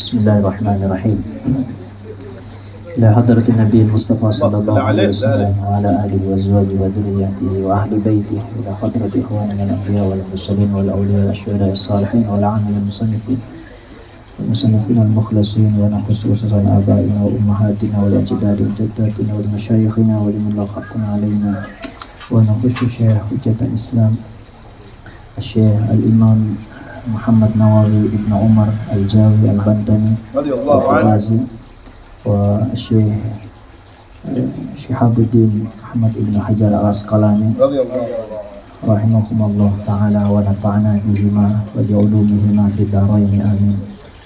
Bismillahirrahmanirrahim. Ila hadratin Nabi Mustafa sallallahu alaihi wasallam wa ala alihi wa azwajihi wa dhurriyyatihi wa ahli baitihi ila hadrati ikhwanina al-anbiya wal mursalin wal awliya wal syuhada as-salihin wal amil musannifin al-mukhlasin wa khususan abaina wa ummahatina wal ajdadi wa jaddatina wal masyayikhina wa liman laqaqna alaina wa nakhushu syekh hujjat al-islam Syekh al-Imam Muhammad Nawawi Ibn Umar Al-Jawi Al-Bantani Al-Razi wa Syekh Syihabuddin Ahmad Ibn Hajar Al-Asqalani rahimahumullah ta'ala wa nafa'ana bihima wa bi'ulumihima fi daraini amin.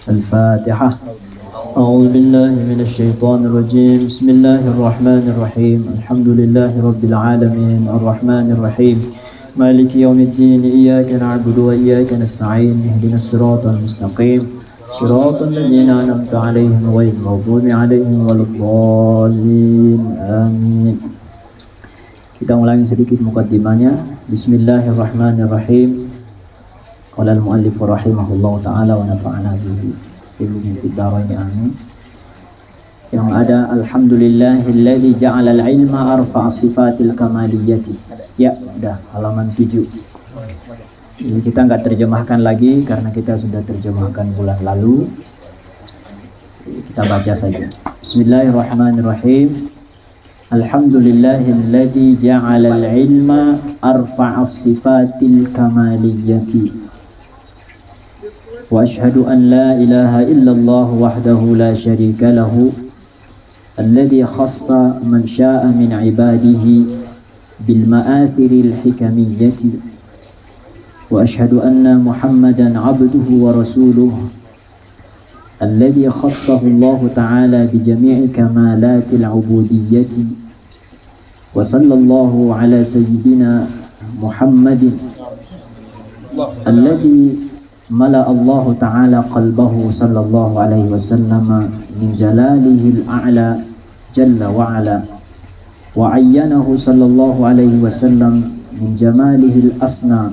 Al-Fatihah. A'udzu billahi minasy syaithanir rajim. Bismillahirrahmanirrahim. Alhamdulillahi rabbil alamin arrahmanir rahim. مالك يوم الدين إياك نعبد وإياك نستعين اهدنا الصراط المستقيم صراط الذين أنعمت عليهم غير المغضوب عليهم ولا الضالين آمين. Kita ulangi sedikit mukaddimahnya. Bismillahirrahmanirrahim. Qala al-muallif rahimahullahu taala wa nafa'ana bihi fid dharain amin. Yang ada alhamdulillahilladzi ja'ala al-ilma arfa'a sifatil kamaliyati. Ya, udah halaman 7. Ini kita nggak terjemahkan lagi karena kita sudah terjemahkan bulan lalu. Kita baca saja. Bismillahirrahmanirrahim. Alhamdulillahilladzi ja'ala al-ilma arfa'a sifatil kamaliyati. Wa asyhadu an la ilaha illallah wahdahu la syarika lahu. الذي خص من شاء من عباده بالمآثر الحكمية وأشهد أن محمدا عبده ورسوله الذي خصه الله تعالى بجميع كمالات العبودية وصلى الله على سيدنا محمد الذي ملأ الله تعالى قلبه صلى الله عليه وسلم من جلاله الأعلى جل وعلا وعينه صلى الله عليه وسلم من جماله الأسنى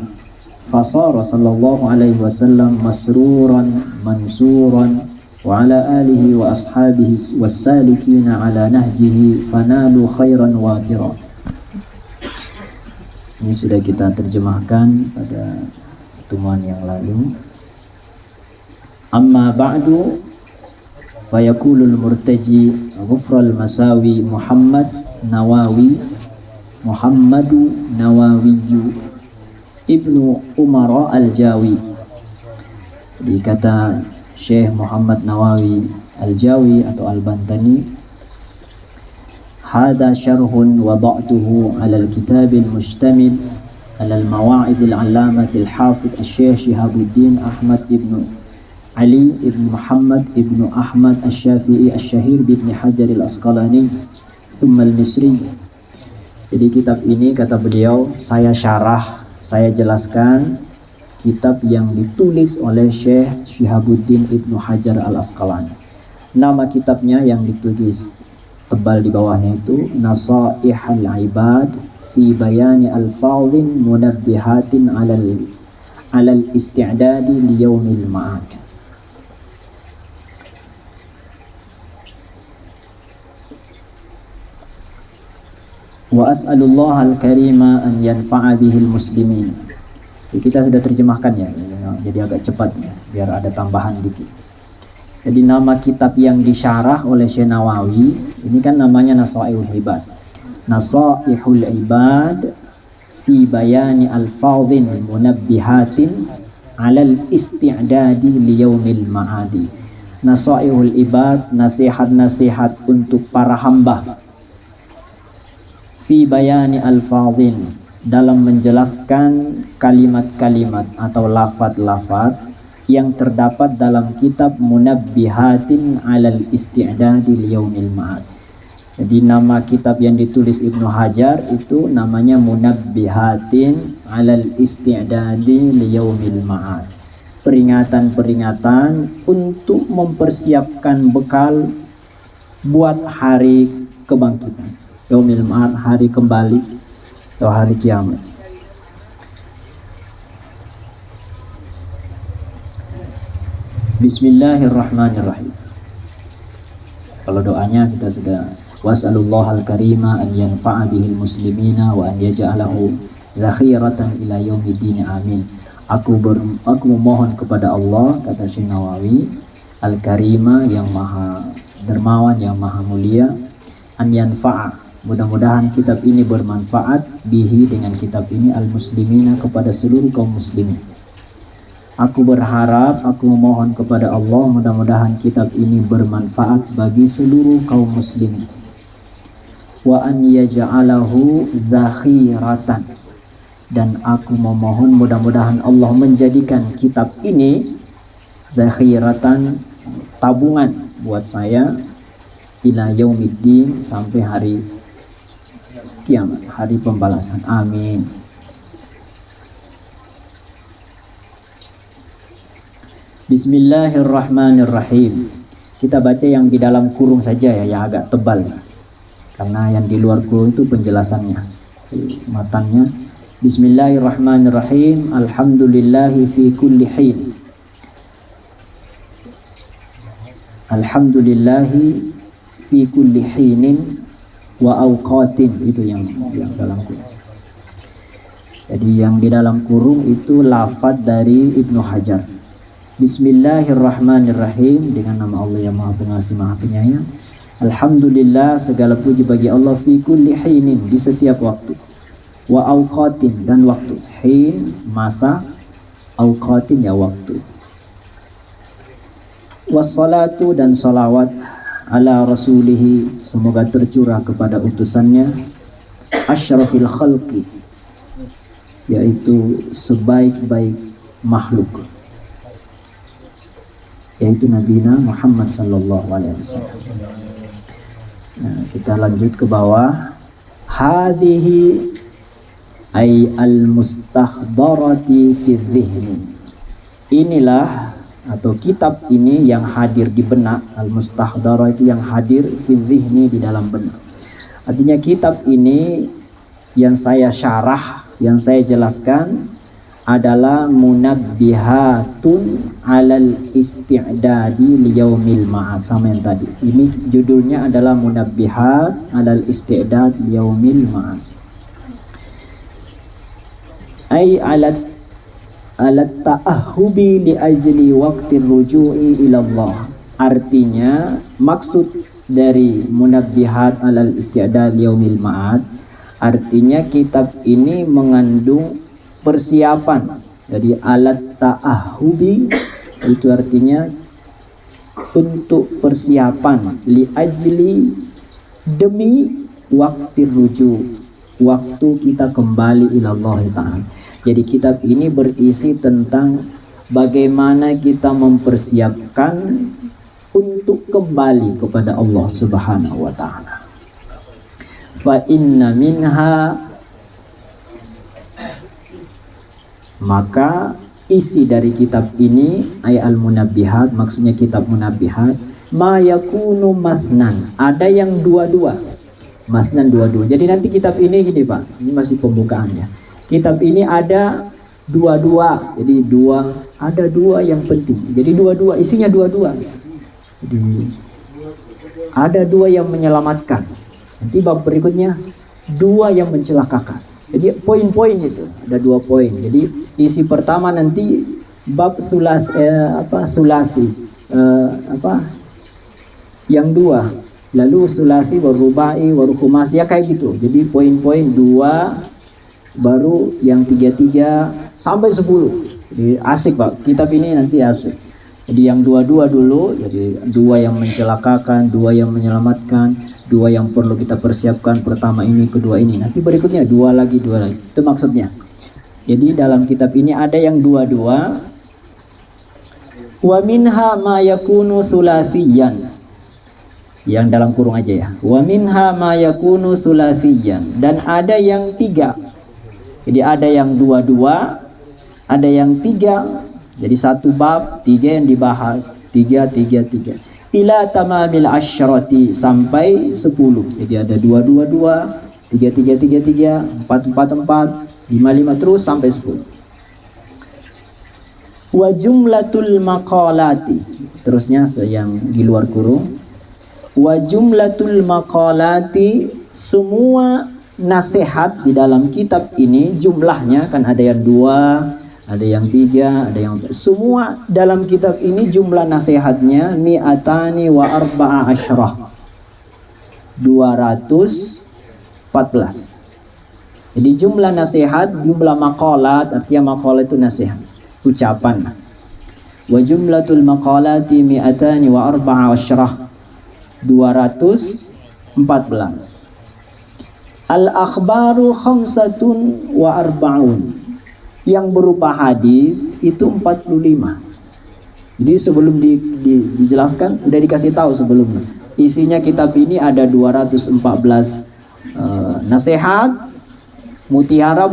فصار صلى الله عليه وسلم مسرورا منصورا وعلى آله وأصحابه والسالكين على نهجه فنالوا خيرا وافرا. Ini sudah kita terjemahkan pada pertemuan yang lalu. Amma ba'du fayaqulul murtaji ghufral masawi Muhammadu Nawawi Ibnu Umar Al-Jawi. Jadi kata Syekh Muhammad Nawawi Al-Jawi atau Al-Bantani, hada syarhun wada'tuhu ala al-kitabil mustamil ala al-mawa'id al-allamah al-hafidh al-Syekh Syihabuddin Ahmad Ibn Ali Ibn Muhammad Ibn Ahmad al-Syafi'i al-Syahir Ibn Hajar al-Asqalani thumma al-Misri. Jadi kitab ini, kata beliau, saya syarah, saya jelaskan kitab yang ditulis oleh Syekh Syihabuddin Ibn Hajar al-Asqalani. Nama kitabnya yang ditulis tebal di bawahnya itu Nasaihul Ibad fi bayani alfadhin munabbihatin alal isti'dadi liyaumil ma'ad. Wa as'alullah al-karima an yanfa'a bihil muslimin. Kita sudah terjemahkan ya, jadi agak cepat ya, biar ada tambahan dikit. Jadi nama kitab yang disyarah oleh Syekh Nawawi ini kan namanya Nasaihul Ibad. Nasaihul Ibad fi bayani alfadhin munabbihatin alal isti'dadi liyaumil ma'adi. Nasaihul Ibad, nasihat-nasihat untuk para hamba. Fi bayani alfadhin, dalam menjelaskan kalimat-kalimat atau lafaz-lafaz yang terdapat dalam kitab Munabbihatin alal isti'dadi liyaumil ma'ad. Jadi nama kitab yang ditulis Ibnu Hajar itu namanya Munabbihatin alal isti'dadi liyaumil ma'ad. Peringatan-peringatan untuk mempersiapkan bekal buat hari kebangkitan. Yaumil ma'ad, hari kembali atau hari kiamat. Bismillahirrahmanirrahim. Kalau doanya kita sudah was'alullahal karima an yanfa'a bihil muslimina wa an yaj'alahu zakhiratan ila yaumiddin, amin. Aku memohon kepada Allah, kata Syekh Nawawi, al-karima, yang maha dermawan, yang maha mulia, an yanfa'a, mudah-mudahan kitab ini bermanfaat, bihi, dengan kitab ini, al-muslimina, kepada seluruh kaum muslimin. Aku berharap, aku memohon kepada Allah, mudah-mudahan kitab ini bermanfaat bagi seluruh kaum muslimin. Wa an yaj'alahu zakhiratan, dan aku memohon mudah-mudahan Allah menjadikan kitab ini zakhiratan, tabungan buat saya, ila yaumiddin, sampai hari kiamat, hari pembalasan, amin. Bismillahirrahmanirrahim. Kita baca yang di dalam kurung saja ya, yang agak tebal, karena yang di luar kurung itu penjelasannya, matanya. Bismillahirrahmanirrahim. Alhamdulillahi fi kulli hin. Alhamdulillahi fi kulli hinin wa awqatin. Itu yang dalam kurung. Jadi yang di dalam kurung itu lafaz dari Ibnu Hajar. Bismillahirrahmanirrahim, dengan nama Allah yang Maha Pengasih Maha Penyayang. Alhamdulillah, segala puji bagi Allah, fi kulli hinin, di setiap waktu, wa awqatin, dan waktu. Hin masa, awqatin ya waktu. Wassalatu, dan salawat, ala rasulihi, semoga tercurah kepada utusannya, asyrafil khalqi, yaitu sebaik-baik makhluk, yaitu Nabi Muhammad sallallahu alaihi wasallam. Nah, kita lanjut ke bawah. Hadhihi ay al-mustahdharati fi dhihni. Inilah, atau kitab ini yang hadir di benak. Al-mustahdharah itu yang hadir fi dhihni, di dalam benak. Artinya kitab ini yang saya syarah, yang saya jelaskan adalah munabbihatun alal isti'dadi liyaumil ma'ad, sama yang tadi. Ini judulnya adalah munabbihat alal isti'dad liyaumil ma'ad. Ay alat ta'ahubi li ajli waqti ruju'i ilallah. Artinya maksud dari munabbihat alal isti'dad liyaumil ma'ad, artinya kitab ini mengandung persiapan. Jadi alat ta'ahubi itu artinya untuk persiapan, li ajli, demi waktu rujuk, waktu kita kembali ilallah ta'ala. Jadi kitab ini berisi tentang bagaimana kita mempersiapkan untuk kembali kepada Allah Subhanahu wa ta'ala. Fa inna minha, maka isi dari kitab ini, ay al-munabbihat, maksudnya kitab munabbihat, ma yakunu masnan, ada yang dua-dua, masnan dua-dua. Jadi nanti kitab ini gini Pak, ini masih pembukaannya. Kitab ini ada dua-dua, jadi ada dua yang penting. Jadi dua-dua, isinya dua-dua. Jadi ada dua yang menyelamatkan. Nanti bab berikutnya dua yang mencelakakan. Jadi poin-poin itu ada 2 poin. Jadi isi pertama nanti bab sulasi, yang 2, lalu sulasi warubai warukhumasi, ya kayak gitu. Jadi poin-poin 2, baru yang 3 sampai 10. Jadi asik Pak, kitab ini nanti asik. Jadi yang 2 dulu, jadi 2 yang mencelakakan, 2 yang menyelamatkan, 2 yang perlu kita persiapkan, pertama ini, kedua ini, nanti berikutnya 2 lagi, itu maksudnya. Jadi dalam kitab ini ada yang 2. Wa minha ma yakunu sulasiyan, yang dalam kurung aja ya. Wa minha ma yakunu sulasiyan, dan ada yang 3. Jadi ada yang 2, ada yang 3. Jadi 1 bab 3 yang dibahas, 3 ila tamamil asyrati, sampai 10. Jadi ada 2, 3, 4, 5, terus sampai 10. Wa jumlatul maqalati, Terusnya yang di luar kurung. Wa jumlatul maqalati, semua nasihat di dalam kitab ini jumlahnya kan ada yang 2, ada yang 3, ada yang semua dalam kitab ini jumlah nasihatnya mi'atani wa arba'a asyrah, 214. Jadi jumlah nasihat, jumlah maqalat, artinya maqalat itu nasihat, ucapan. Wa jumlatul maqalati mi'atani wa arba'a asyrah, 214. Al-akhbaru khamsatun wa arba'un, yang berupa hadis itu 45. Jadi sebelum dijelaskan udah dikasih tahu sebelumnya. Isinya kitab ini ada 214 nasihat, mutiara,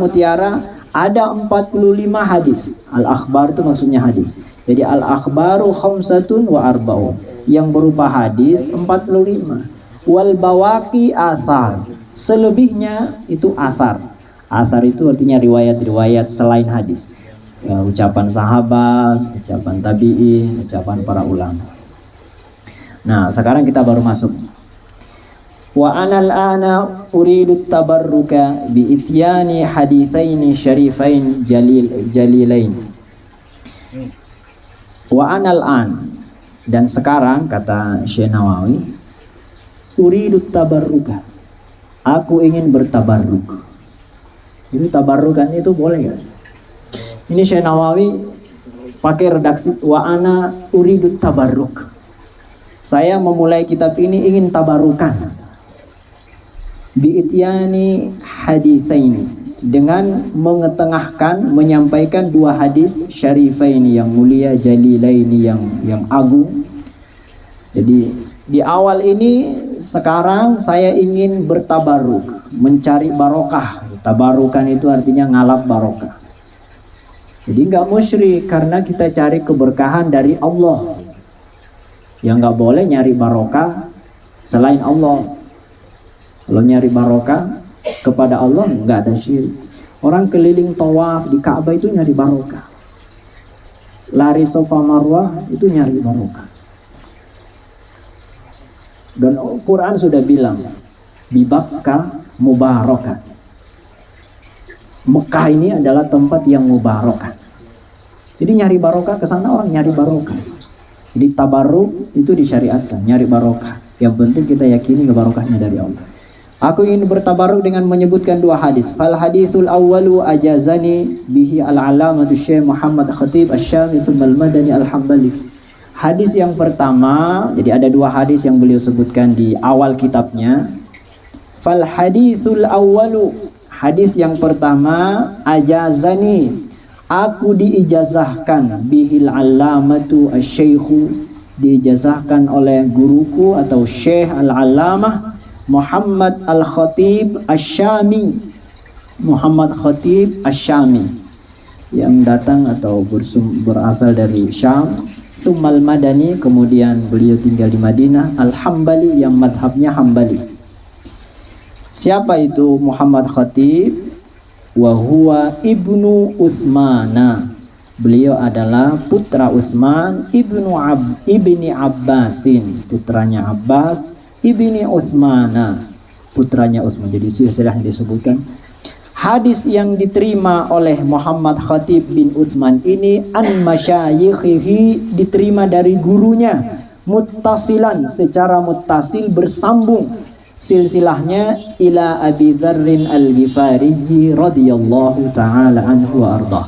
ada 45 hadis. Al-akhbar itu maksudnya hadis. Jadi al-akhbaru khamsatun wa arba'un, yang berupa hadis 45. Wal bawaqi athar, selebihnya itu athar. Athar itu artinya riwayat-riwayat selain hadis, ucapan sahabat, ucapan tabi'in, ucapan para ulama. Nah, sekarang kita baru masuk. Wa anal ana uridu tabarruka bi ityani haditsaini syarifain jalilain. Wa anal an, dan sekarang kata Syekh Nawawi, uridu tabarruka, aku ingin bertabarruk. Itu tabarrukan itu boleh ya? Ini Syekh Nawawi pakai redaksi wa ana uridu tabarruk. Saya memulai kitab ini ingin tabarukan. Bi'ityani haditsaini, dengan mengetengahkan, menyampaikan 2 hadis syarifaini yang mulia, jalilaini yang agung. Jadi di awal ini sekarang saya ingin bertabaruk, mencari barokah. Tabarukan itu artinya ngalap barokah. Jadi nggak musyrik karena kita cari keberkahan dari Allah. Yang nggak boleh nyari barokah selain Allah. Kalau nyari barokah kepada Allah nggak ada syirik. Orang keliling tawaf di Ka'bah itu nyari barokah. Lari Safa Marwah itu nyari barokah. Dan Quran sudah bilang bibakka mubarakah. Mekah ini adalah tempat yang mubarakah. Jadi nyari barokah ke sana, orang nyari barokah. Jadi tabarruk itu disyariatkan, nyari barokah. Yang penting kita yakini barokahnya dari Allah. Aku ingin bertabarruk dengan menyebutkan 2 hadis. Fal hadisul awwalu ajazani bihi al-alamatu Syekh Muhammad Khatib Asy-Syami tsumma al-Madani al-Hambali. Hadis yang pertama, jadi ada 2 hadis yang beliau sebutkan di awal kitabnya. Fal hadisul awwalu, hadis yang pertama, ajazani, aku diijazahkan, bihil alamatu asy-syaikhu, diijazahkan oleh guruku atau Syekh al-Alamah Muhammad al-Khatib Asy-Syami, Muhammad Khatib Asy-Syami, yang datang atau berasal dari Syam. Tsummal Madani, kemudian beliau tinggal di Madinah. Al-Hambali, yang madhabnya Hambali. Siapa itu Muhammad Khatib? Wa huwa ibnu Utsmana, beliau adalah putra Utsman ibni Abbasin, putranya Abbas, ibni Utsmana, putranya Utsman. Jadi silsilahnya disebutkan. Hadis yang diterima oleh Muhammad Khatib bin Utsman ini an masyayikhihi, diterima dari gurunya, muttasilan, secara muttasil, bersambung silsilahnya ila Abi Dzarrin al-Ghifari radhiyallahu taala anhu wa ardah.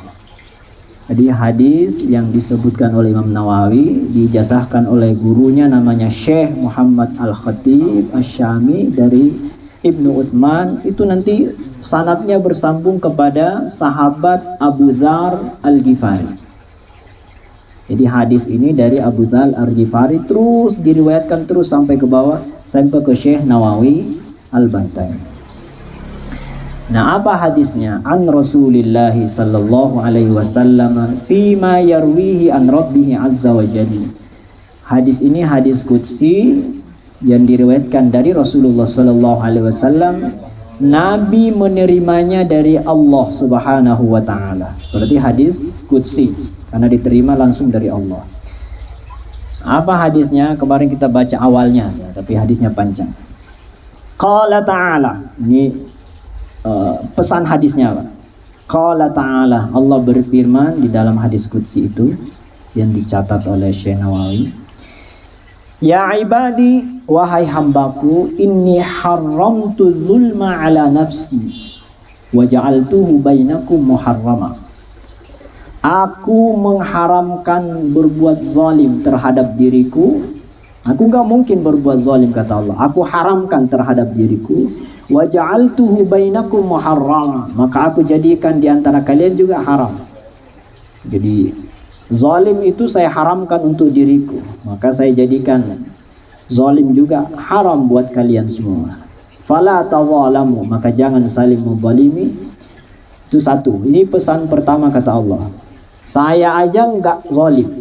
Jadi hadis yang disebutkan oleh Imam Nawawi diijazahkan oleh gurunya namanya Syekh Muhammad Al-Khatib Asy-Syami dari Ibnu Utsman, itu nanti sanadnya bersambung kepada sahabat Abu Dzar Al-Ghifari. Jadi hadis ini dari Abu Dzar Al-Ghifari terus diriwayatkan terus sampai ke bawah, sampai ke Syekh Nawawi Al-Bantai. Nah, apa hadisnya? An Rasulillah sallallahu alaihi wasallam fima yarwihi an rabbih azza wa jalla. Hadis ini hadis qudsi yang diriwayatkan dari Rasulullah sallallahu alaihi wasallam. Nabi menerimanya dari Allah Subhanahu wa taala. Berarti hadis qudsi karena diterima langsung dari Allah. Apa hadisnya? Kemarin kita baca awalnya, tapi hadisnya panjang. Qala ta'ala, ini pesan hadisnya, Pak. Qala ta'ala, Allah berfirman di dalam hadis qudsi itu yang dicatat oleh Syekh Nawawi. Ya ibadi, wahai hambaku, inni haramtu zulma ala nafsi wa ja'altuhu bainakum muharrama. Aku mengharamkan berbuat zalim terhadap diriku. Aku enggak mungkin berbuat zalim, kata Allah. Aku haramkan terhadap diriku. Wa ja'altuhu bainakum muharrama. Maka aku jadikan di antara kalian juga haram. Jadi zalim itu saya haramkan untuk diriku. Maka saya jadikan zalim juga haram buat kalian semua. Fala tawalamu, maka jangan saling menzalimi. Itu satu. Ini pesan pertama, kata Allah. Saya aja enggak zalim.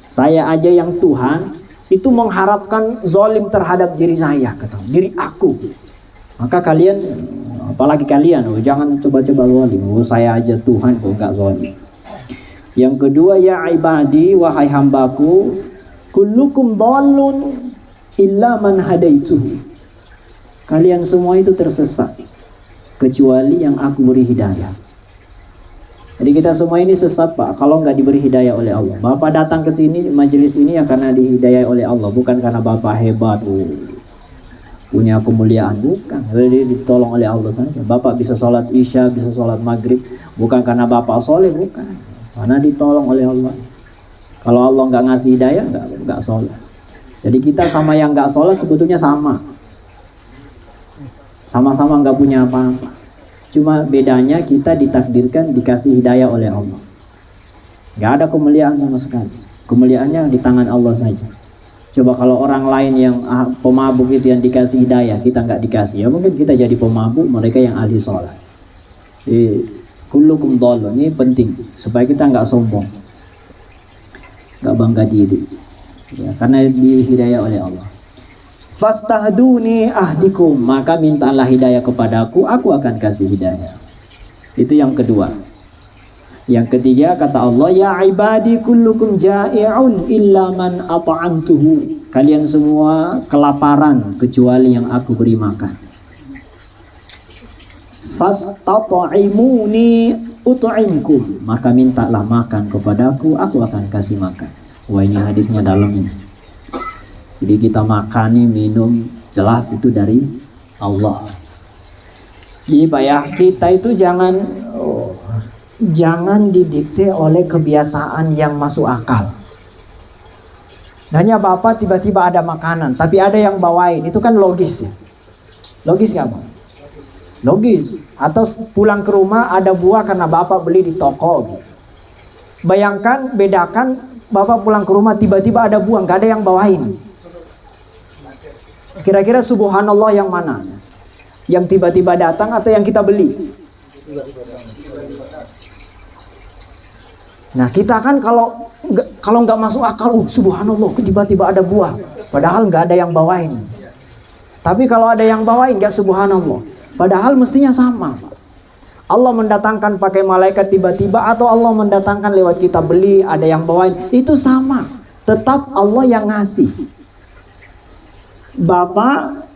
Saya aja yang Tuhan itu mengharapkan zalim terhadap diri saya, kata diri aku. Maka kalian, apalagi kalian, jangan coba-coba zalim. Saya aja Tuhan kok enggak zalim. Yang kedua, ya ibadi, wahai hambaku, kullukum dhallun illa man hadaituhu. Kalian semua itu tersesat kecuali yang aku beri hidayah. Jadi kita semua ini sesat, Pak, kalau nggak diberi hidayah oleh Allah. Bapak datang ke sini, majelis ini ya karena dihidayah oleh Allah, bukan karena Bapak hebat, punya kemuliaan, bukan. Jadi ditolong oleh Allah saja. Bapak bisa sholat isya, bisa sholat maghrib, bukan karena Bapak soleh, bukan. Karena ditolong oleh Allah. Kalau Allah nggak ngasih hidayah, nggak sholat. Jadi kita sama yang nggak sholat sebetulnya sama. Sama-sama nggak punya apa-apa. Cuma bedanya kita ditakdirkan dikasih hidayah oleh Allah. Nggak ada kemuliaan sama sekali. Kemuliaannya di tangan Allah saja. Coba kalau orang lain yang pemabuk itu yang dikasih hidayah, kita nggak dikasih, ya mungkin kita jadi pemabuk, mereka yang ahli sholat. Kullukum dhallun, ini penting supaya kita nggak sombong, nggak bangga diri, ya, karena dihidayah oleh Allah. Fastahduni ahdikum, maka mintalah hidayah kepadaku, aku akan kasih hidayah. Itu yang kedua. Yang ketiga, kata Allah, ya ibadi kullukum ja'i'un illa man ata'antuhu. Kalian semua kelaparan kecuali yang aku beri makan. Fastata'imuni ut'imkum, maka mintalah makan kepadaku, aku akan kasih makan. Wah, ini hadisnya dalam ini. Jadi kita makani, minum, jelas itu dari Allah. Jadi Pak ya, kita itu jangan didikte oleh kebiasaan yang masuk akal. Hanya Bapak tiba-tiba ada makanan, tapi ada yang bawain, itu kan logis ya. Logis nggak Pak? Logis. Atau pulang ke rumah ada buah karena Bapak beli di toko. Bayangkan, bedakan Bapak pulang ke rumah tiba-tiba ada buah, nggak ada yang bawain. Kira-kira subhanallah yang mana? Yang tiba-tiba datang atau yang kita beli? Nah kita kan kalau nggak masuk akal, subhanallah tiba-tiba ada buah, padahal nggak ada yang bawain. Tapi kalau ada yang bawain nggak subhanallah, padahal mestinya sama. Allah mendatangkan pakai malaikat tiba-tiba atau Allah mendatangkan lewat kita beli, ada yang bawain, itu sama. Tetap Allah yang ngasih. Bapak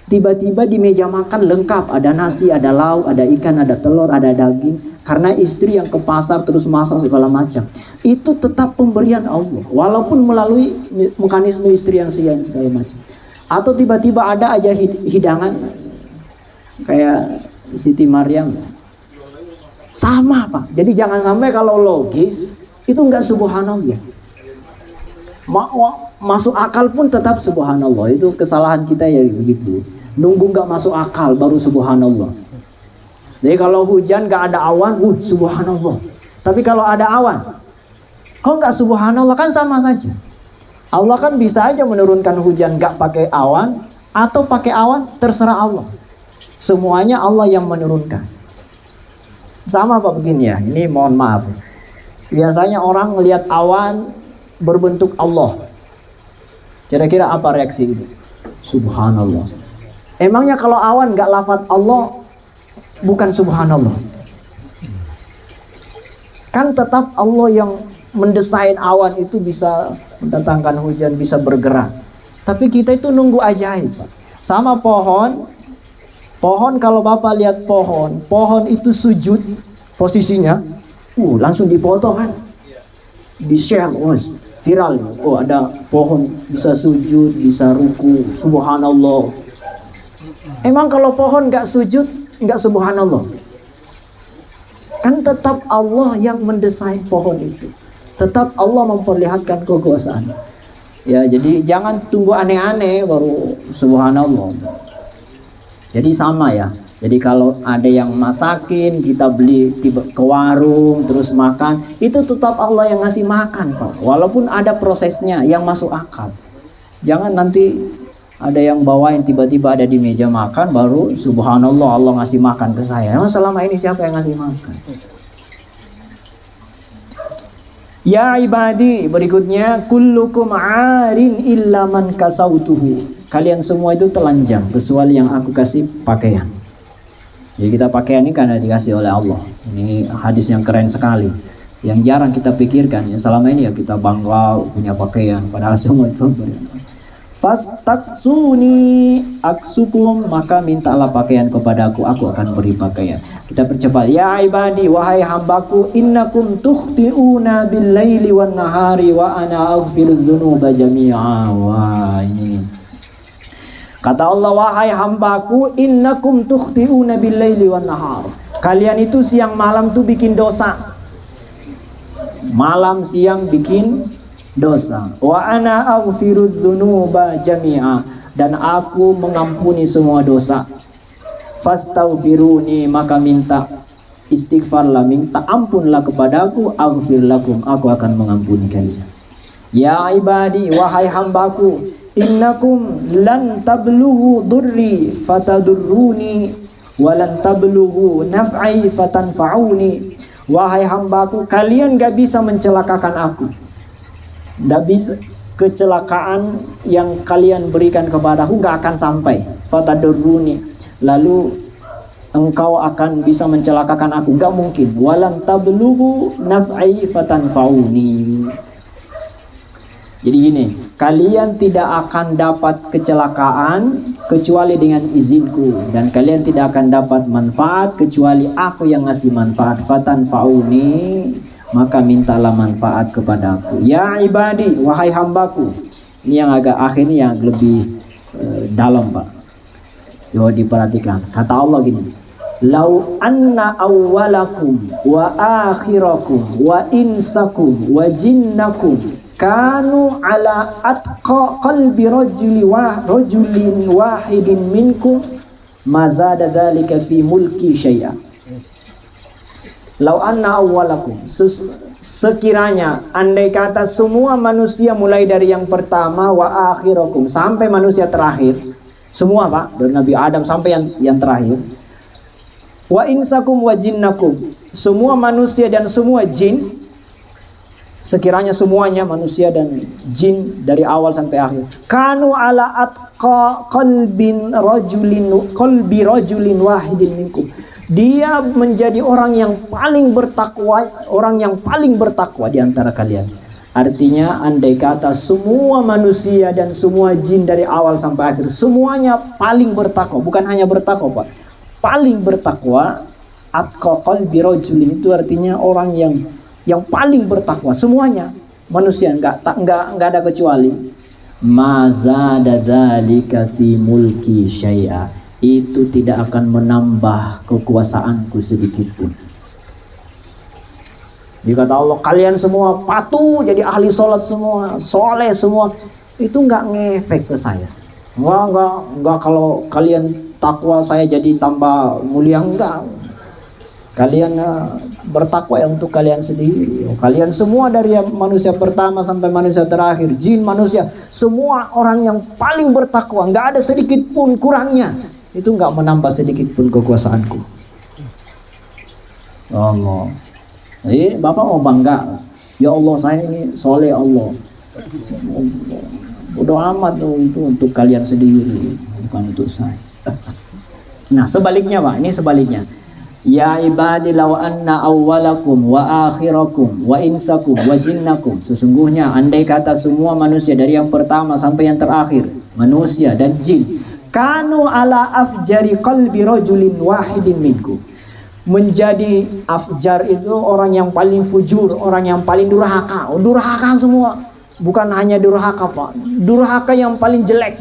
tiba-tiba di meja makan lengkap, ada nasi, ada lauk, ada ikan, ada telur, ada daging. Karena istri yang ke pasar terus masak segala macam. Itu tetap pemberian Allah, walaupun melalui mekanisme istri yang segala macam. Atau tiba-tiba ada aja hidangan kayak Siti Maryam. Sama Pak. Jadi jangan sampai kalau logis itu enggak subhanallah. Masuk akal pun tetap subhanallah. Itu kesalahan kita ya begitu. Nunggu nggak masuk akal baru subhanallah. Jadi kalau hujan nggak ada awan, subhanallah. Tapi kalau ada awan, kok nggak subhanallah, kan sama saja. Allah kan bisa aja menurunkan hujan nggak pakai awan atau pakai awan, terserah Allah. Semuanya Allah yang menurunkan. Sama Pak begini ya. Ini mohon maaf. Biasanya orang melihat awan berbentuk Allah. Kira-kira apa reaksi itu? Subhanallah. Emangnya kalau awan nggak lafaz Allah bukan subhanallah? Kan tetap Allah yang mendesain awan itu bisa mendatangkan hujan, bisa bergerak. Tapi kita itu nunggu ajaib, Pak. Sama pohon. Pohon, kalau Bapak lihat pohon itu sujud posisinya, langsung dipoto kan, di share, viral. Oh, ada pohon bisa sujud, bisa ruku, subhanallah. Emang kalau pohon nggak sujud, nggak subhanallah? Kan tetap Allah yang mendesain pohon itu. Tetap Allah memperlihatkan kekuasaan. Ya, jadi jangan tunggu aneh-aneh baru subhanallah. Jadi sama ya. Jadi kalau ada yang masakin, kita beli ke warung terus makan, itu tetap Allah yang ngasih makan, Pak. Walaupun ada prosesnya yang masuk akal. Jangan nanti ada yang bawain tiba-tiba ada di meja makan baru subhanallah Allah ngasih makan ke saya. Emang selama ini siapa yang ngasih makan? Ya ibadi, berikutnya kullukum arin illa man kasautuhu. Kalian semua itu telanjang kecuali yang aku kasih pakaian. Jadi kita pakaian ini karena dikasih oleh Allah. Ini hadis yang keren sekali, yang jarang kita pikirkan. Ya, selama ini ya kita bangga punya pakaian, padahal semua itu fastaksuni aksukum, maka mintalah pakaian kepadaku, aku akan beri pakaian. Kita percepat. Ya ibadi, wahai hambaku, innakum tukhti'una bil-laili wan nahari wa ana aghfirudz dzunuba jami'a. Wah, ini kata Allah, wahai hambaku, innakum tukhti'una bil-laili wan nahar. Kalian itu siang malam tuh bikin dosa. Malam siang bikin dosa. Wa ana aghfirudz dzunuba jami'a, dan aku mengampuni semua dosa. Fastaghfiruni, maka minta istighfarlah, minta ampunlah kepadaku, aghfir lakum, aku akan mengampuni kalian. Ya ibadi, wahai hambaku, innakum lan tablughu durri fatadurruni wa lan tablughu naf'i fatanfa'uni. Wahai hambaku, kalian gak bisa mencelakakan aku. Gak bisa, kecelakaan yang kalian berikan kepadaku gak akan sampai. Fatadurruni, lalu engkau akan bisa mencelakakan aku, gak mungkin. Walan tablughu naf'i fatanfa'uni. Jadi gini, kalian tidak akan dapat kecelakaan kecuali dengan izinku, dan kalian tidak akan dapat manfaat kecuali aku yang ngasih manfaat. Fatanfa'uni, maka mintalah manfaat kepadaku. Ya ibadi, wahai hambaku. Ini yang agak akhirnya yang lebih dalam, Pak. Coba diperhatikan. Kata Allah gini, lau anna awwalakum wa akhirakum wa insakum wa jinnakum kanu ala atqa qalbi rajulin wahidin minkum mazada dzalika fi mulki syai'a. Lau anna awwalakum, sekiranya andai kata semua manusia mulai dari yang pertama wa akhirakum sampai manusia terakhir, semua, Pak, dari Nabi Adam sampai yang terakhir, wa insakum wa jinnakum, semua manusia dan semua jin, sekiranya semuanya manusia dan jin dari awal sampai akhir, kanu ala atqa qalbi rajulin wahidin minkum, dia menjadi orang yang paling bertakwa di antara kalian. Artinya andai kata semua manusia dan semua jin dari awal sampai akhir semuanya paling bertakwa, bukan hanya bertakwa, Pak, paling bertakwa. Atqa qalbi rajulin itu artinya orang yang paling bertakwa, semuanya manusia, enggak ada kecuali. Mazada dzalika fi mulki syai'a, itu tidak akan menambah kekuasaanku sedikit pun. Dikata Allah, kalian semua patuh jadi ahli sholat semua, soleh semua, itu enggak ngefek ke saya. Enggak kalau kalian takwa saya jadi tambah mulia, enggak. Kalian bertakwa ya untuk kalian sendiri. Kalian semua dari manusia pertama sampai manusia terakhir, jin, manusia, semua orang yang paling bertakwa, nggak ada sedikit pun kurangnya. Itu nggak menambah sedikit pun kekuasaanku. Allah. Jadi Bapak mau bangga, ya Allah saya ini soleh Allah. Bodoh amat itu untuk kalian sendiri, bukan untuk saya. Nah sebaliknya, Pak, ini sebaliknya. Ya ibadi law anna awwalakum wa akhirakum wa insakum wa jinnakum. Sesungguhnya andai kata semua manusia dari yang pertama sampai yang terakhir, manusia dan jin, kanu ala afjari qalbi rajulin wahidin minkum. Menjadi afjar itu orang yang paling fujur, orang yang paling durhaka. Durhaka semua. Bukan hanya durhaka, Pak. Durhaka yang paling jelek.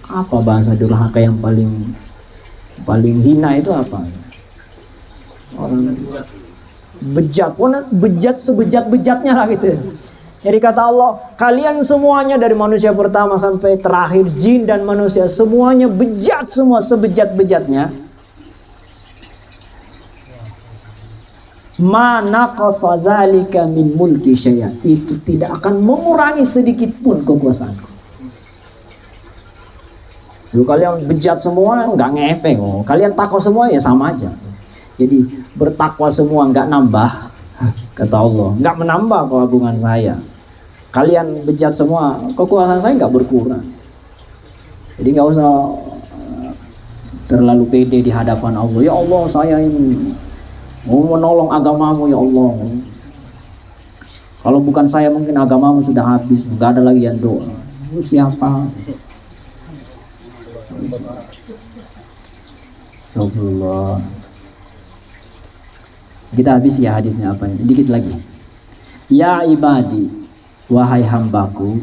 Apa bahasa durhaka yang paling hina itu apa? Orang bejat, bejat sebejat-bejatnya lah gitu. Jadi kata Allah, kalian semuanya dari manusia pertama sampai terakhir, jin dan manusia, semuanya bejat semua sebejat-bejatnya. Ma naqasa dzalika min mulki syai'a. Itu tidak akan mengurangi sedikit pun kekuasaanku. Lalu kalian bejat semua nggak ngefek, kalian takwa semua ya sama aja. Jadi bertakwa semua nggak nambah, kata Allah, nggak menambah keagungan saya. Kalian bejat semua, kekuasaan saya nggak berkurang. Jadi nggak usah terlalu pede di hadapan Allah. Ya Allah, saya ini mau menolong agamamu ya Allah. Kalau bukan saya mungkin agamamu sudah habis, nggak ada lagi yang doa. Siapa? Astagfirullah. Kita habis ya hadisnya apa ini? Dikit lagi. Ya ibadi, wahai hambaku,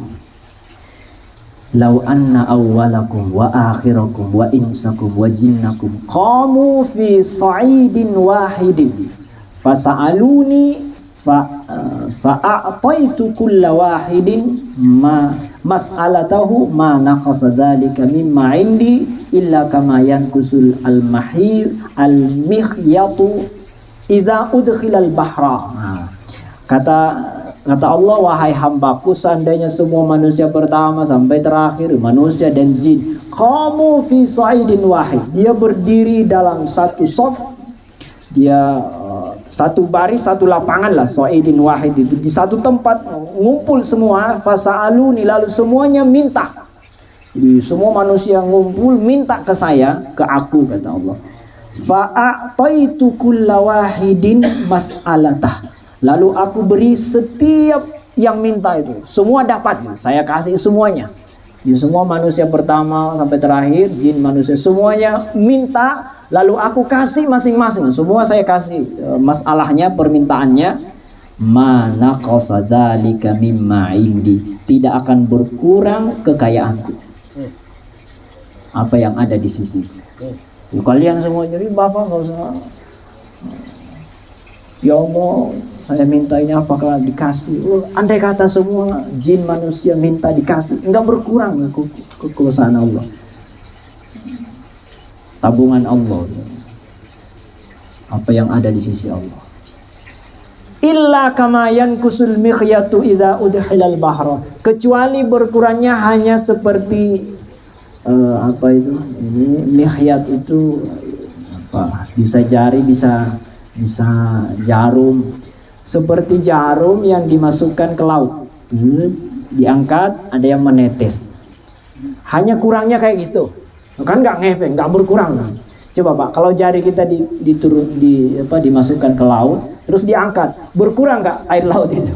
lau anna awwalakum wa akhirakum wa insakum wa jinnakum qamu fi sa'idin wahidin fasa'aluni fa'a'taitu kulla wahidin ma mas'alatahu ma naqasa dzalika mimma indi illa kama yankusul al-mikhyatu idza udkhilal bahra. Kata Allah, wahai hambaku, seandainya semua manusia pertama sampai terakhir, manusia dan jin, qamu fi sa'idin wahid, dia berdiri dalam satu sof, dia satu baris, satu lapangan lah, sa'idin wahid itu di satu tempat, ngumpul semua, fasa'aluni, lalu semuanya minta. Jadi semua manusia ngumpul minta ke saya, ke aku, kata Allah. Fa'a'taitu kulla wahidin mas'alatah, lalu aku beri setiap yang minta itu, semua dapat, saya kasih semuanya. Di semua manusia pertama sampai terakhir, jin manusia semuanya minta, lalu aku kasih masing-masing, semua saya kasih masalahnya, permintaannya. Ma naqasa dzalika mimma indi, tidak akan berkurang kekayaanku, apa yang ada di sisi. Kalian semua jadi bapak nggak usah. Ya Allah, saya minta ini apakah dikasih? Andai kata semua jin manusia minta dikasih, enggak berkurang kekuasaan Allah, tabungan Allah, apa yang ada di sisi Allah. Illa kama yankusul mikhyatu idza udkhilal bahra, kecuali berkurangnya hanya seperti apa itu? Ini mikhyat itu apa? Bisa jari, bisa jarum. Seperti jarum yang dimasukkan ke laut, diangkat, ada yang menetes. Hanya kurangnya kayak gitu, kan nggak ngefek, nggak berkurang kan? Coba Pak, kalau jari kita dimasukkan ke laut, terus diangkat, berkurang nggak air laut itu?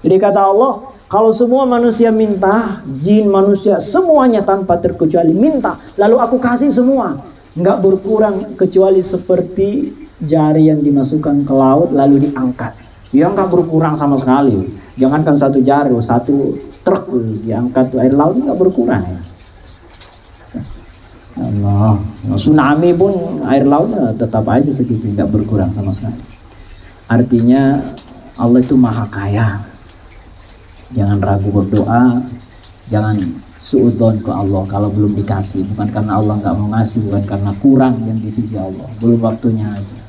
Jadi kata Allah, kalau semua manusia minta, jin manusia semuanya tanpa terkecuali minta, lalu aku kasih semua, nggak berkurang kecuali seperti jari yang dimasukkan ke laut lalu diangkat, ya nggak berkurang sama sekali. Jangankan satu jari, satu truk diangkat tuh air laut nggak berkurang ya. Allah, tsunami pun air lautnya tetap aja segitu, nggak berkurang sama sekali. Artinya Allah itu maha kaya. Jangan ragu berdoa, jangan suudzon ke Allah kalau belum dikasih, bukan karena Allah nggak mau ngasih, bukan karena kurang yang di sisi Allah, belum waktunya aja.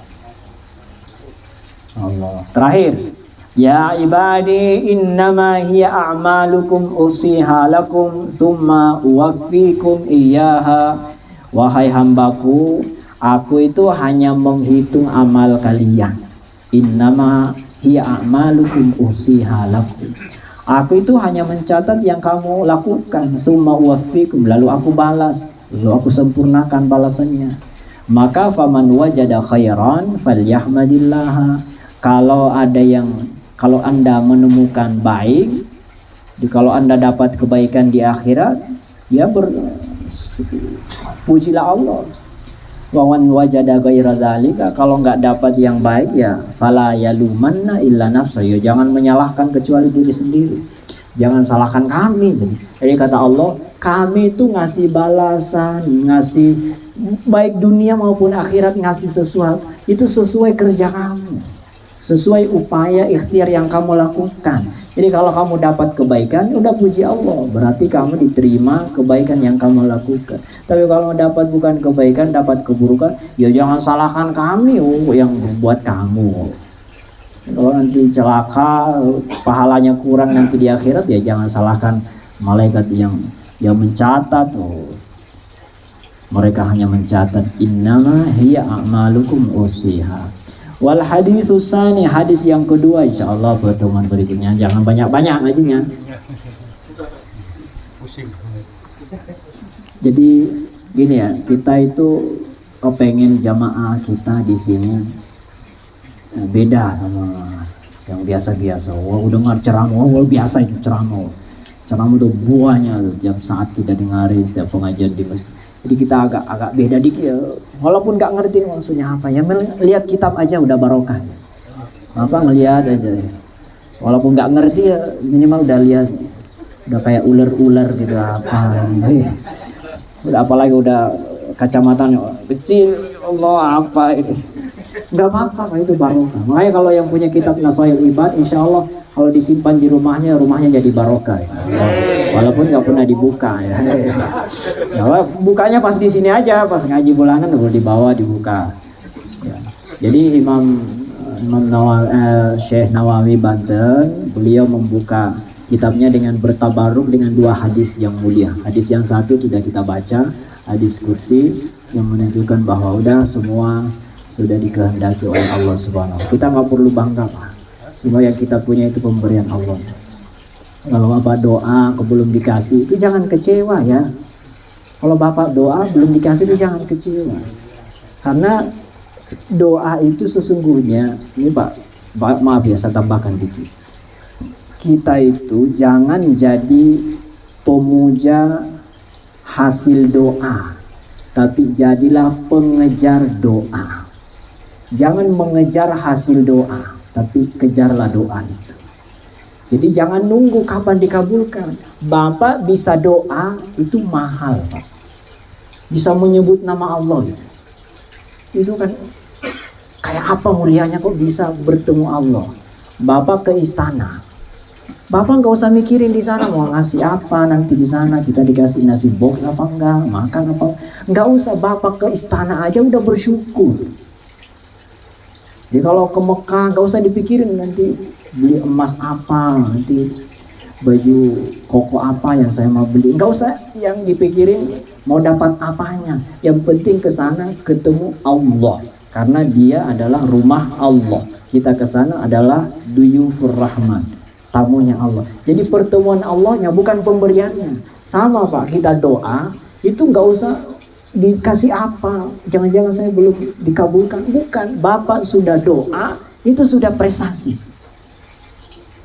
Allah. Terakhir, ya ibadi innama hiya a'malukum usiha lakum thumma uwaffikum iyyaha. Wahai hambaku, aku itu hanya menghitung amal kalian. Innama hiya a'malukum usiha lakum. Aku itu hanya mencatat yang kamu lakukan. Thumma uwaffikum, lalu aku balas, lalu aku sempurnakan balasannya. Maka faman wajada khairan falyahmadillah. Kalau Anda menemukan baik, kalau Anda dapat kebaikan di akhirat, ya pujilah Allah. Wawan wajada ghaira dzalika, kalau nggak dapat yang baik ya fala yalumanna illa nafsa, ya jangan menyalahkan kecuali diri sendiri. Jangan salahkan kami. Jadi kata Allah, kami itu ngasih balasan, ngasih baik dunia maupun akhirat, ngasih sesuatu itu sesuai kerja kamu, sesuai upaya ikhtiar yang kamu lakukan. Jadi kalau kamu dapat kebaikan, udah puji Allah, berarti kamu diterima kebaikan yang kamu lakukan. Tapi kalau dapat bukan kebaikan, dapat keburukan, ya jangan salahkan kami yang buat kamu. Kalau nanti celaka, pahalanya kurang nanti di akhirat, ya jangan salahkan malaikat yang mencatat. Mereka hanya mencatat, innama hiya a'malukum usiha. Wal haditsus tsani, hadis yang kedua insyaallah pertemuan berikutnya. Jangan banyak-banyak ngajinya. Jadi gini ya, kita itu kepengen jamaah kita di sini beda sama yang biasa-biasa. Wah, dengar ceramah, biasa itu ceramah. Ceramah itu buahnya jam saat kita dengarin setiap pengajian di masjid. Jadi kita agak beda dikit, walaupun nggak ngerti maksudnya apa ya, lihat kitab aja udah barokah. Apa ngelihat aja, walaupun nggak ngerti ya minimal udah lihat, udah kayak ular-ular gitu apa. Udah apalagi udah kacamatanya kecil, Allah apa ini? Nggak apa-apa, itu barokah. Makanya kalau yang punya kitab Nasaihul Ibad, insya Allah kalau disimpan di rumahnya jadi barokah. Walaupun nggak pernah dibuka ya. Ya, bukanya pas di sini aja, pas ngaji bulanan baru dibawa dibuka. Ya. Jadi Imam Syekh Nawawi Banten, beliau membuka kitabnya dengan bertabaruk dengan dua hadis yang mulia. Hadis yang satu sudah kita baca, hadis kursi yang menunjukkan bahwa udah semua sudah dikehendaki oleh Allah Subhanahu. Kita nggak perlu bangga, Pak. Semua yang kita punya itu pemberian Allah. Kalau Bapak doa belum dikasih, itu jangan kecewa ya. Kalau Bapak doa belum dikasih, itu jangan kecewa. Karena doa itu sesungguhnya, ini Pak, maaf ya saya tambahkan dikit. Kita itu jangan jadi pemuja hasil doa, tapi jadilah pengejar doa. Jangan mengejar hasil doa, tapi kejarlah doa itu. Jadi jangan nunggu kapan dikabulkan. Bapak bisa doa itu mahal, Pak. Bisa menyebut nama Allah gitu. Itu kan kayak apa mulianya kok bisa bertemu Allah. Bapak ke istana, Bapak nggak usah mikirin di sana mau ngasih apa nanti di sana, kita dikasih nasi box apa enggak, makan apa, nggak usah. Bapak ke istana aja udah bersyukur. Jadi kalau ke Mekah nggak usah dipikirin nanti beli emas apa, nanti baju koko apa yang saya mau beli, nggak usah yang dipikirin mau dapat apanya. Yang penting ke sana ketemu Allah, karena dia adalah rumah Allah. Kita ke sana adalah duyufur rahman, tamunya Allah. Jadi pertemuan Allahnya bukan pemberiannya. Sama Pak, kita doa itu nggak usah dikasih apa, jangan-jangan saya belum dikabulkan. Bukan, Bapak sudah doa itu sudah prestasi.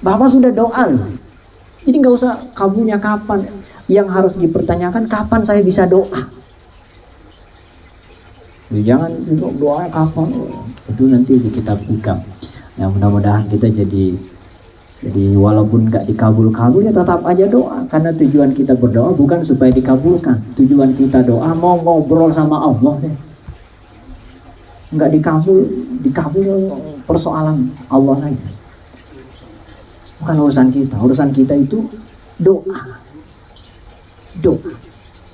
Bapak sudah doa loh. Jadi nggak usah kabulnya kapan. Yang harus dipertanyakan kapan saya bisa doa. Jangan doa kapan, itu nanti di kitab hikam. Ya mudah-mudahan kita jadi walaupun nggak dikabul-kabul ya tetap aja doa, karena tujuan kita berdoa bukan supaya dikabulkan. Tujuan kita doa mau ngobrol sama Allah deh. Nggak dikabul persoalan Allah saja, bukan urusan kita. Urusan kita itu doa.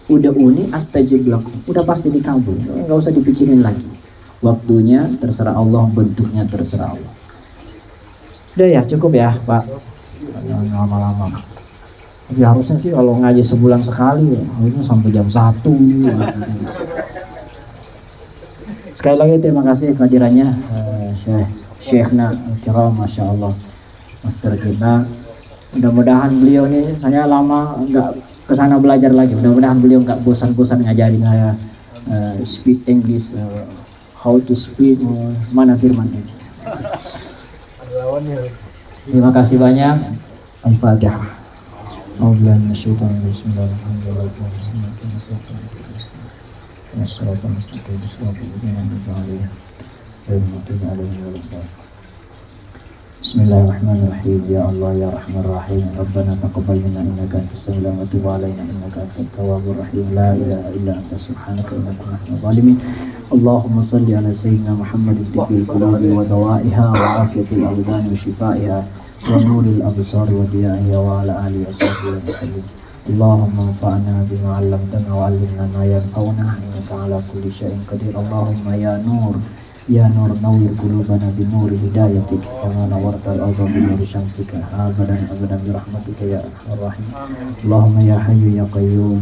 Udah uni astajib lakum, udah pasti dikabul, nggak usah dipikirin lagi. Waktunya terserah Allah, bentuknya terserah Allah. Udah ya, cukup ya Pak, jangan lama-lama. Tapi harusnya sih kalau ngaji sebulan sekali ya, harusnya sampai jam 1. Sekali lagi terima kasih kehadirannya Syekhna Kiram, Masya Allah, master kita. Mudah-mudahan beliau ini, saya lama nggak kesana belajar lagi, mudah-mudahan beliau nggak bosan-bosan ngajarin saya. speak English, how to speak, mana firman ini. Terima kasih banyak. Al-Fatihah. Bismillahirrahmanirrahim. Ya Allah ya Rahman Rahim. Rabbana taqabbal minna innaka antas samiul wa tub alaina innaka antat tawwabur rahim. La ilaha illa anta subhanaka inna kunna minadh dhalimin. Allahumma salli ala sayyidina Muhammadin tibbil qulubi wa dawaiha wa afiyatil abdan wa shifaiha wa nuril absar wa diya'iha wa ala alihi wa sahbihi wa sallim. Allahumma anfa'na bima 'allamtana wa 'allimna ma yanfa'una innaka 'ala kulli syai'in qadir. Allahumma ya nur ya nur nawwir qulubana bi nuri hidayatik kama nawwartal ardha bi nuri syamsika abadan abadan bi rahmatika ya arhamar rahim. Allahumma ya hayyu ya qayyum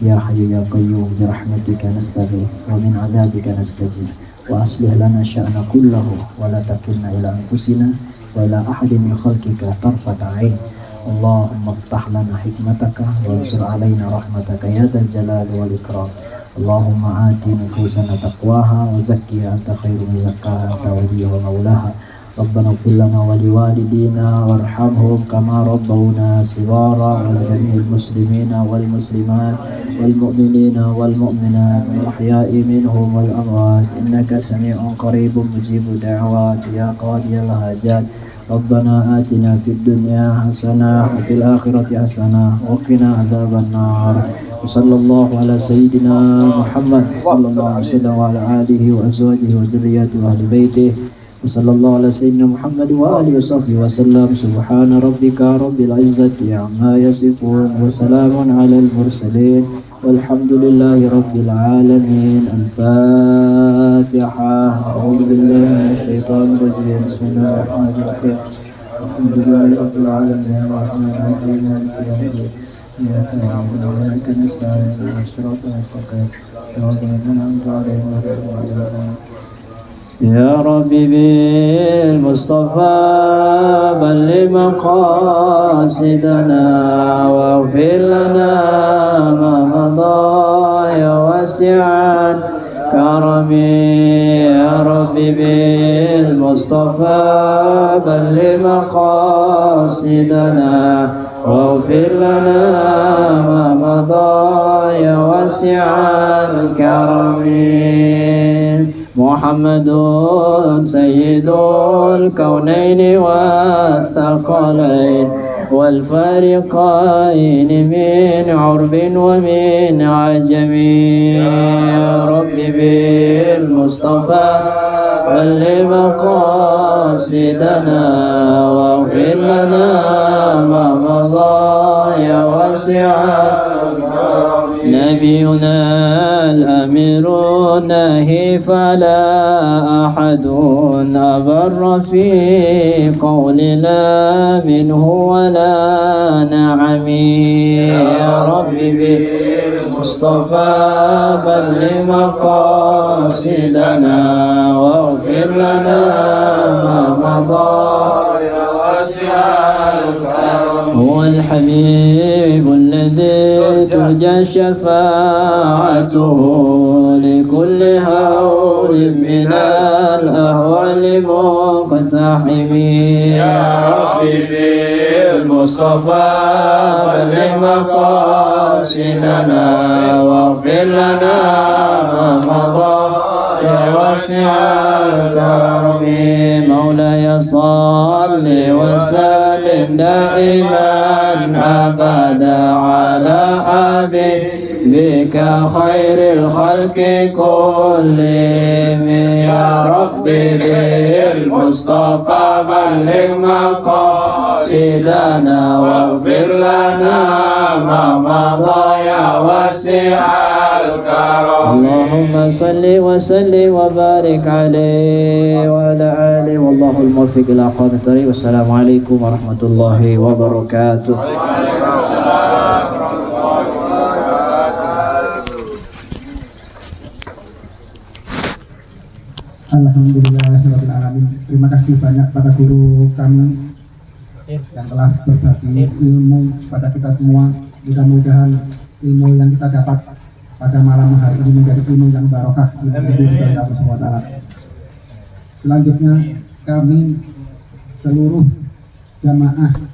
ya hayyu ya qayyum bi rahmatika nastaghith wa min 'adzabika nastajib wa aslih lana sya'na kullahu wa la takilna ila anfusina wa ila ahadin min khalqika tarfata 'ain. Allahumma iftah lana hikmataka wa ansur 'alaina rahmataka ya dzal jalali wal ikram. Allahumma ati nufusana taqwaha wa zakkiha anta khairu man zakkaha anta waliyuha wa maulaha. Rabbana ighfir lana wa liwalidina warhamhum kama rabbawna shighara wa li jami'il muslimina wal muslimat wal mu'minina wal mu'minat wal ahya'i minhum wal amwat innaka sami'un qaribun mujibud da'wat ya qadiyal hajat. Rabbana atina fid dunya hasanah wa fil akhirati hasanah wa qina adzaban nar. Sallallahu ala sayyidina Muhammad sallallahu alaihi wasallam wa ala alihi wa azwajihi wa dzurriyyatihi wa ahli baitihi. Sallallahu ala sayyidina Muhammad wa alihi washabbihi wasallam. Subhana rabbika rabbil izzati amma yasifun wa salamun alal mursalin walhamdulillahi rabbil alamin. Al-Fatihah. A'udzu billahi minasy syaithanir rajim. Bismillahirrahmanirrahim. Alhamdulillahi rabbil alamin arrahmanir rahim maliki yaumiddin. إياك نعبد وإياك نستعين اهدنا الصراط المستقيم صراط الذين أنعمت عليهم غير المغضوب عليهم. يا ربي بالمصطفى بلغ مقاصدنا واغفر لنا ما مضى يا واسع كرمي. يا ربي بالمصطفى بلغ مقاصدنا واغفر لنا ما مضى يا واسع الكرم. محمد سيد الكونين والثقلين والفريقين من عرب ومن عجم. يا رب بالمصطفى بلغ مقاصدنا واغفر لنا ما مضى يا واسع نبينا الأمير الناهي فلا أحد أبر في قول لا منه ولا نعم. يا رب بالمصطفى بلغ مقاصدنا واغفر لنا ما مضى يا واسع الكرم. هو الحبيب الذي ترجى شفاعته لكل هول من الأهوال مقتحم. يا ربي بالمصطفى بلغ مقاصدنا واغفر لنا ما مضى يا واسع الكرم. مولاي صل وسلم دائما أبدا على حبيبك خير الخلق كلهم. يا ربي بالمصطفى بلغ مقاصدنا واغفر لنا ما مضى يا واسع الكرم. اللهم صل وسلم وبارك عليه وعلى آله والله الموفق إلى أقوام الطريق. والسلام عليكم ورحمة الله وبركاته. Alhamdulillahirrahmanirrahim. Terima kasih banyak pada guru kami yang telah berbagi ilmu pada kita semua. Mudah-mudahan ilmu yang kita dapat pada malam hari ini menjadi gunung yang barokah dari Allah SWT. Selanjutnya kami seluruh jamaah